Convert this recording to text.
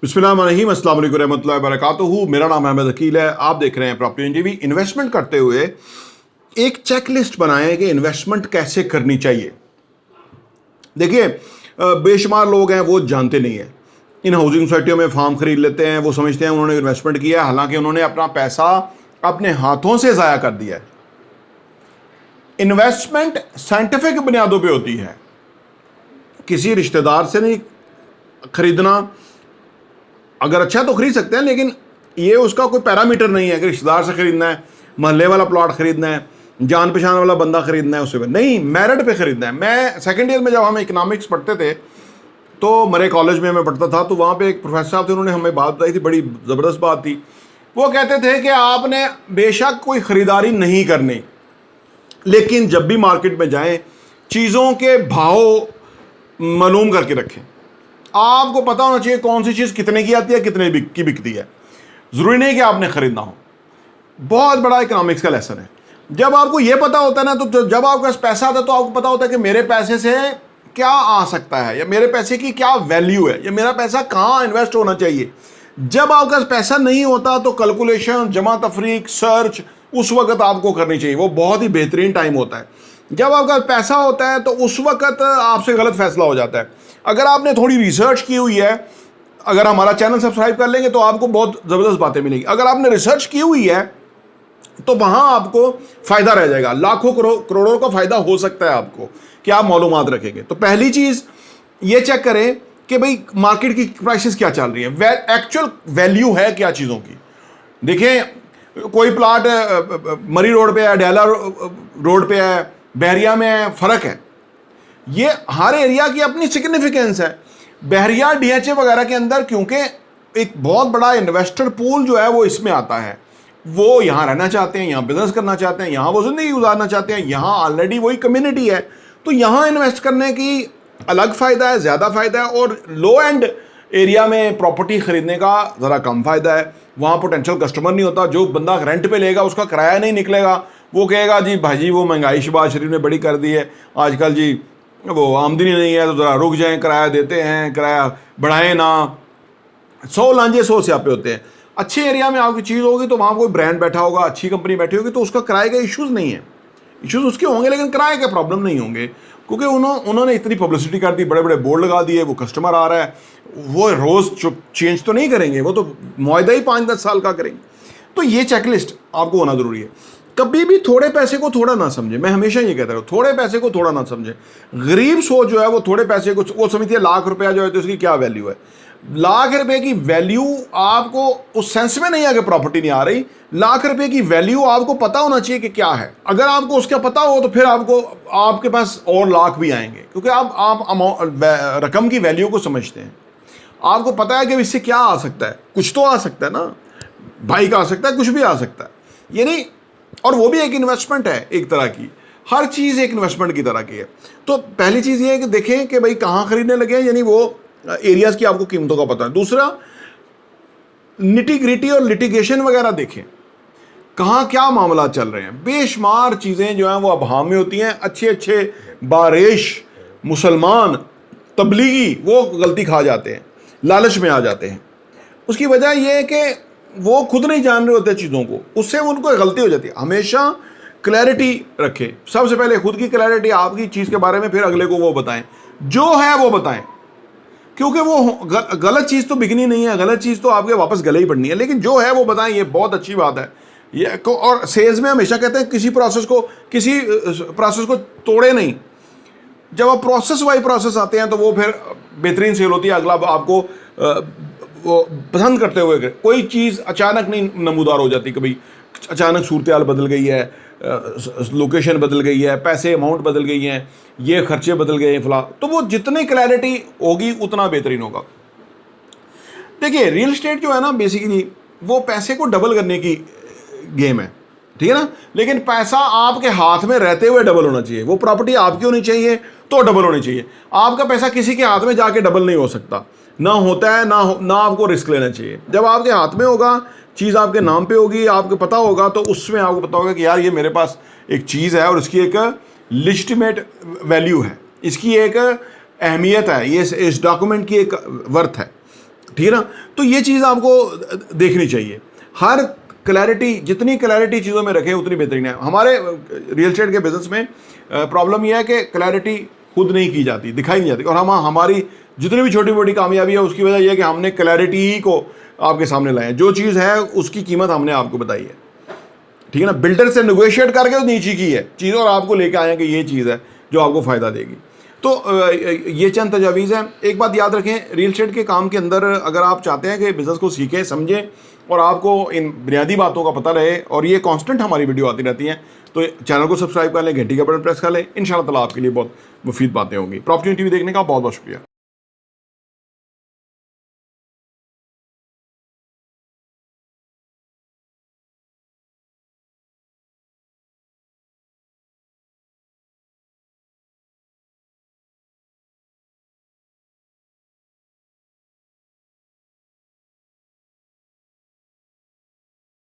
बिस्मिल्लाहिर्रहमानिर्रहीम, अस्सलाम वालेकुम रहमतुल्लाहि व बरकातुहू। मेरा नाम अहमद अकील है। आप देख रहे हैं प्रॉपर्टी एनजीवी। इन्वेस्टमेंट करते हुए एक चेकलिस्ट बनाएं कि इन्वेस्टमेंट कैसे करनी चाहिए। देखिए, बेशुमार लोग हैं वो जानते नहीं हैं। इन हाउसिंग सोसाइटियों में फार्म खरीद लेते हैं, वो समझते हैं उन्होंने इन्वेस्टमेंट किया, हालांकि उन्होंने अपना पैसा अपने हाथों से ज़ाया कर दिया है। इन्वेस्टमेंट साइंटिफिक बुनियादों पे होती है, किसी रिश्तेदार से नहीं खरीदना। अगर अच्छा है तो खरीद सकते हैं, लेकिन ये उसका कोई पैरामीटर नहीं है कि रिश्तेदार से खरीदना है, मोहल्ले वाला प्लॉट खरीदना है, जान पहचान वाला बंदा खरीदना है, उससे नहीं, मेरिट पे खरीदना है। मैं सेकंड ईयर में जब हम इकोनॉमिक्स पढ़ते थे तो मेरे कॉलेज में मैं पढ़ता था, तो वहाँ पे एक प्रोफेसर साहब थे, उन्होंने हमें बात बताई थी, बड़ी ज़बरदस्त बात थी। वो कहते थे कि आपने बेशक कोई ख़रीदारी नहीं करनी, लेकिन जब भी मार्केट में जाएं चीज़ों के भाव मालूम करके रखें। आपको पता होना चाहिए कौन सी चीज़ कितने की आती है, कितने की बिकती है। ज़रूरी नहीं कि आपने ख़रीदना हो। बहुत बड़ा इकोनॉमिक्स का लेसन है। जब आपको ये पता होता है ना, तो जब आपके पास पैसा आता है तो आपको पता होता है कि मेरे पैसे से क्या आ सकता है, या मेरे पैसे की क्या वैल्यू है, या मेरा पैसा कहाँ इन्वेस्ट होना चाहिए। जब आपके पास पैसा नहीं होता तो कैलकुलेशन, जमा तफरीक, सर्च उस वक्त आपको करनी चाहिए। वो बहुत ही बेहतरीन टाइम होता है। जब आपका पैसा होता है तो उस वक्त आपसे गलत फैसला हो जाता है। अगर आपने थोड़ी रिसर्च की हुई है, अगर हमारा चैनल सब्सक्राइब कर लेंगे तो आपको बहुत ज़बरदस्त बातें मिलेंगी। अगर आपने रिसर्च की हुई है तो वहां आपको फ़ायदा रह जाएगा, लाखों करोड़ों का फ़ायदा हो सकता है आपको कि आप मालूमात रखेंगे। तो पहली चीज़ ये चेक करें कि भाई मार्केट की प्राइसेस क्या चल रही है, एक्चुअल वैल्यू है क्या चीज़ों की। देखिए, कोई प्लाट मरी रोड पे है, डेला रोड पे है, बहरिया में है, फ़र्क है। ये हर एरिया की अपनी सिग्निफिकेंस है। बहरिया डीएचए वगैरह के अंदर क्योंकि एक बहुत बड़ा इन्वेस्टर पूल जो है वो इसमें आता है, वो यहाँ रहना चाहते हैं, यहाँ बिजनेस करना चाहते हैं, यहाँ वो ज़िंदगी गुजारना चाहते हैं, यहाँ ऑलरेडी वही कम्युनिटी है, तो यहाँ इन्वेस्ट करने की अलग फ़ायदा है, ज़्यादा फ़ायदा है। और लो एंड एरिया में प्रॉपर्टी ख़रीदने का ज़रा कम फ़ायदा है। वहाँ पोटेंशियल कस्टमर नहीं होता। जो बंदा रेंट पे लेगा उसका किराया नहीं निकलेगा। वो कहेगा जी भाई वो महंगाई शहबाज शरीफ ने बड़ी कर दी है आजकल जी, वो आमदनी नहीं है, तो ज़रा रुक जाएं, किराया देते हैं, किराया बढ़ाएं ना। 100 लांझे 100 स्यापे होते हैं। अच्छे एरिया में आपकी चीज़ होगी तो वहाँ कोई ब्रांड बैठा होगा, अच्छी कंपनी बैठी होगी, तो उसका किराए का इश्यूज़ नहीं है। इश्यूज़ उसके होंगे लेकिन किराए के प्रॉब्लम नहीं होंगे, क्योंकि उन्होंने इतनी पब्लिसिटी कर दी, बड़े बड़े बोर्ड लगा दिए, वो कस्टमर आ रहा है। वो रोज़ चेंज तो नहीं करेंगे, वो तो मुआहदा ही 5-10 साल का करेंगे। तो ये चेकलिस्ट आपको होना ज़रूरी है। कभी भी थोड़े पैसे को थोड़ा ना समझे। मैं हमेशा ये कहता हूँ, थोड़े पैसे को थोड़ा ना समझे। गरीब सोच जो है वो थोड़े पैसे को वो समझती है लाख रुपया जो है तो उसकी क्या वैल्यू है। लाख रुपए की वैल्यू आपको उस सेंस में नहीं है कि प्रॉपर्टी नहीं आ रही। लाख रुपए की वैल्यू आपको पता होना चाहिए कि क्या है। अगर आपको उसका पता हो तो फिर आपको आपके पास और लाख भी आएंगे, क्योंकि आप रकम की वैल्यू को समझते हैं। आपको पता है कि इससे क्या आ सकता है। कुछ तो आ सकता है ना, बाइक आ सकता है, कुछ भी आ सकता है। ये नहीं, और वो भी एक इन्वेस्टमेंट है एक तरह की। हर चीज़ एक इन्वेस्टमेंट की तरह की है। तो पहली चीज़ ये है कि देखें कि भाई कहाँ खरीदने लगे हैं, यानी वो एरियाज़ की आपको कीमतों का पता है। दूसरा, निटी ग्रिटी और लिटिगेशन वगैरह देखें, कहाँ क्या मामला चल रहे हैं। बेशुमार चीज़ें जो हैं वो अभाम में होती हैं। अच्छे अच्छे बारिश मुसलमान तबलीगी वो गलती खा जाते हैं, लालच में आ जाते हैं। उसकी वजह यह है कि वो खुद नहीं जान रहे होते चीज़ों को, उससे उनको गलती हो जाती है। हमेशा क्लैरिटी रखें। सबसे पहले खुद की क्लैरिटी, आपकी चीज़ के बारे में, फिर अगले को वो बताएं, जो है वो बताएं। क्योंकि वो गलत चीज़ तो बिकनी नहीं है, गलत चीज़ तो आपके वापस गले ही पड़नी है, लेकिन जो है वो बताएं। ये बहुत अच्छी बात है ये। और सेल्स में हमेशा कहते हैं किसी प्रोसेस को तोड़े नहीं। जब आप प्रोसेस वाई प्रोसेस आते हैं तो वो फिर बेहतरीन सेल होती है। अगला आपको वो पसंद करते हुए कोई चीज़ अचानक नहीं नमूदार हो जाती। कभी अचानक सूरत हाल बदल गई है, लोकेशन बदल गई है, पैसे अमाउंट बदल गई हैं, ये खर्चे बदल गए हैं, फला, तो वो जितनी क्लैरिटी होगी उतना बेहतरीन होगा। देखिए, रियल एस्टेट जो है ना, बेसिकली वो पैसे को डबल करने की गेम है, ठीक है ना। लेकिन पैसा आपके हाथ में रहते हुए डबल होना चाहिए। वो प्रॉपर्टी आपकी होनी चाहिए तो डबल होनी चाहिए। आपका पैसा किसी के हाथ में जाके डबल नहीं हो सकता, ना होता है, ना आपको रिस्क लेना चाहिए। जब आपके हाथ में होगा, चीज़ आपके नाम पे होगी, आपको पता होगा, तो उसमें आपको पता होगा कि यार ये मेरे पास एक चीज़ है और इसकी एक लिजिटिमेट वैल्यू है, इसकी एक अहमियत है, ये इस डॉक्यूमेंट की एक वर्थ है। ठीक है ना। तो ये चीज़ आपको देखनी चाहिए। हर क्लैरिटी, जितनी क्लैरिटी चीज़ों में रखें उतनी बेहतरीन है। हमारे रियल एस्टेट के बिजनेस में प्रॉब्लम यह है कि क्लैरिटी खुद नहीं की जाती, दिखाई नहीं जाती, और हमारी जितनी भी छोटी मोटी कामयाबी है उसकी वजह यह है कि हमने क्लैरिटी ही को आपके सामने लाया है। जो चीज़ है उसकी कीमत हमने आपको बताई है, ठीक है ना। बिल्डर से नेगोशिएट करके तो नीचे की है चीज़ और आपको लेके आए हैं कि ये चीज़ है जो आपको फ़ायदा देगी। तो ये चंद तजावीज़ हैं। एक बात याद रखें, रियल एस्टेट के काम के अंदर अगर आप चाहते हैं कि बिज़नेस को सीखें, समझें और आपको इन बुनियादी बातों का पता रहे, और ये कांस्टेंट हमारी वीडियो आती रहती हैं, तो चैनल को सब्सक्राइब कर लें, घंटी का बटन प्रेस कर लें। इंशाल्लाह ताला आपके लिए बहुत मुफीद बातें होंगी। प्रॉपर्टी टीवी देखने का बहुत बहुत शुक्रिया।